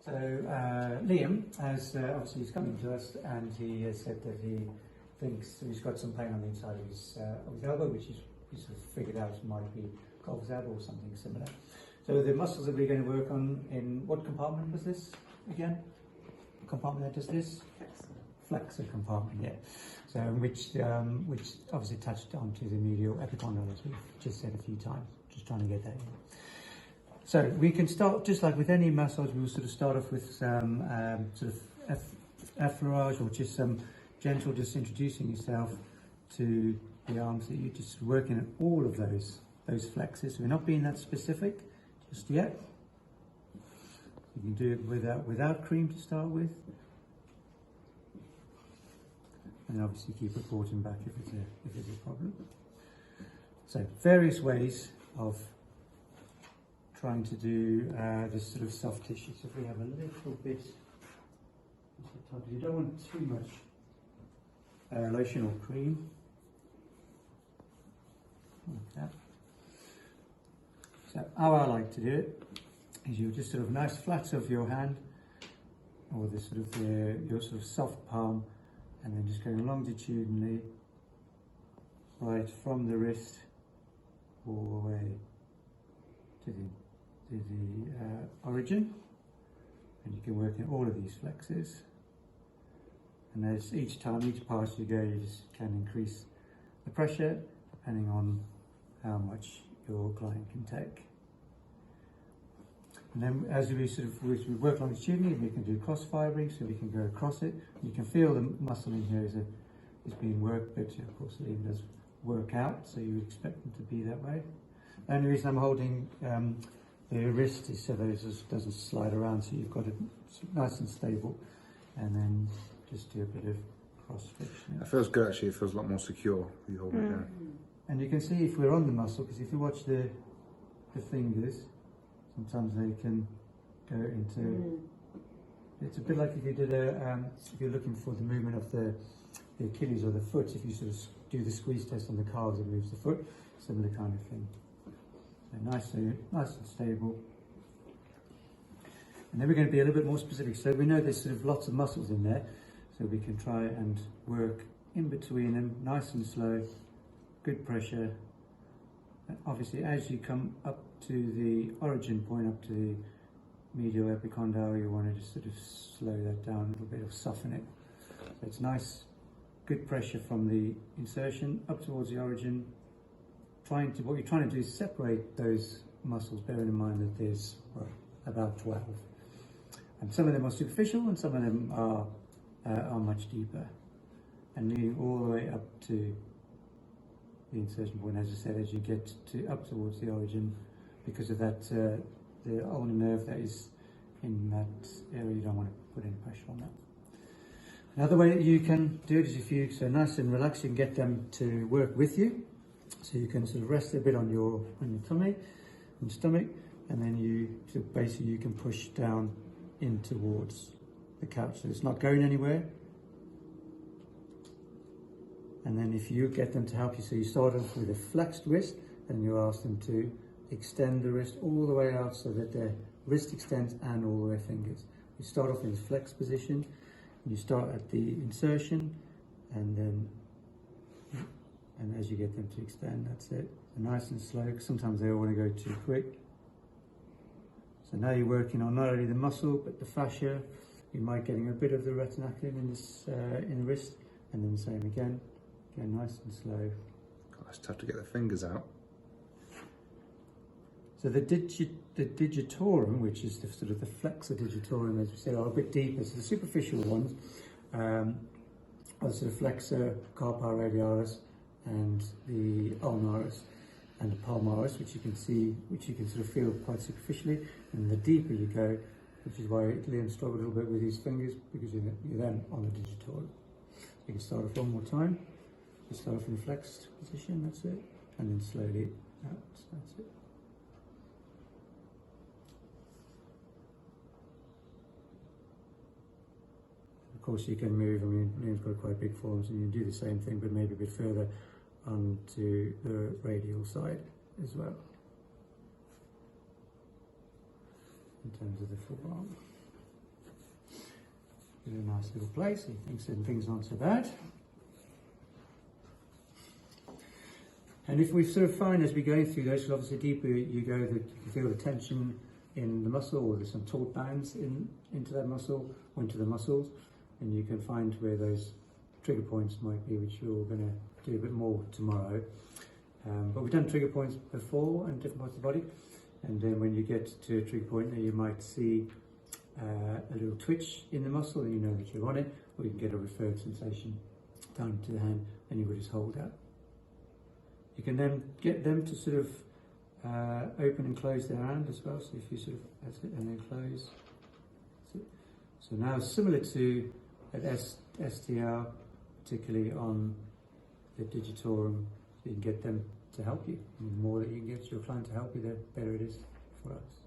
So Liam has obviously he's coming to us, and he has said that he thinks he's got some pain on the inside of his elbow, which he's sort of figured out might be golfer's elbow or something similar. So the muscles that we're going to work on, in what compartment was this again? What compartment that does this? Flexor compartment, yeah. So which obviously touched onto the medial epicondyle, as we've just said a few times. Just trying to get that in. So we can start, just like with any massage, we'll sort of start off with some sort of effleurage, or just some gentle, just introducing yourself to the arms, that you're just working at all of those flexors. We're not being that specific just yet. You can do it without cream to start with. And obviously keep reporting back if it's a problem. So various ways of trying to do this sort of soft tissue. So if we have a little bit, you don't want too much lotion or cream. Like that. So how I like to do it is you just sort of nice flat of your hand, or the sort of your sort of soft palm, and then just going longitudinally right from the wrist all the way to the origin, and you can work in all of these flexors. And as each pass you go, you just can increase the pressure depending on how much your client can take. And then as we work longitudinally, we can do cross fibering, so we can go across it. You can feel the muscle in here is being worked, but of course it does work out, so you would expect them to be that way. The only reason I'm holding the wrist is so that it doesn't slide around, so you've got it nice and stable, and then just do a bit of cross friction. It feels good actually, it feels a lot more secure if you hold it down. And you can see if we're on the muscle, because if you watch the fingers, sometimes they can go into, it's a bit like if you did if you're looking for the movement of the Achilles or the foot, if you sort of do the squeeze test on the calves, it moves the foot, similar kind of thing. So nice and stable. And then we're going to be a little bit more specific. So we know there's sort of lots of muscles in there, so we can try and work in between them, nice and slow, good pressure. And obviously as you come up to the origin point, up to the medial epicondyle, you want to just sort of slow that down a little bit, or soften it. So it's nice, good pressure from the insertion up towards the origin. What you're trying to do is separate those muscles, bearing in mind that there's about 12. And some of them are superficial and some of them are much deeper. And leading all the way up to the insertion point, as I said, as you get up towards the origin, because of that, the ulnar nerve that is in that area, you don't want to put any pressure on that. Another way that you can do it is if you, so nice and relaxed, you can get them to work with you. So you can sort of rest a bit on your tummy and stomach, and then basically you can push down in towards the couch, so it's not going anywhere. And then if you get them to help you, so you start off with a flexed wrist, and you ask them to extend the wrist all the way out so that their wrist extends and all their fingers. You start off in this flexed position, and you start at the insertion, and as you get them to extend, that's it. And nice and slow, because sometimes they all want to go too quick. So now you're working on not only the muscle, but the fascia. You might getting a bit of the retinaculum in the wrist, and then the same again. Again, nice and slow. God, it's tough to get the fingers out. So the digitorum, which is the sort of the flexor digitorum, as we said, are a bit deeper. So the superficial ones are the sort of flexor carpi radialis, and the ulnaris and the palmaris, which you can see, which you can sort of feel quite superficially. And the deeper you go, which is why Liam struggled a little bit with his fingers, because you're then on the digitorum. You can start off one more time. You start off in the flexed position, that's it, and then slowly out, that's it. Of course you can move, I mean, Liam's got quite big forearms, and you can do the same thing, but maybe a bit further onto the radial side as well, in terms of the forearm. a nice little place. He thinks that things aren't so bad. And if we sort of find as we're going through those, obviously deeper you go, you can feel the tension in the muscle, or there's some taut bands into that muscle, or into the muscles, and you can find where those trigger points might be, which we're going to do a bit more tomorrow. But we've done trigger points before in different parts of the body, and then when you get to a trigger point, you might see a little twitch in the muscle, and you know that you're on it, or you can get a referred sensation down to the hand, and you would just hold that. You can then get them to sort of open and close their hand as well. So if you sort of, that's it, and then close. So now similar to at STR, particularly on the digitorum, you can get them to help you. And the more that you can get your client to help you, the better it is for us.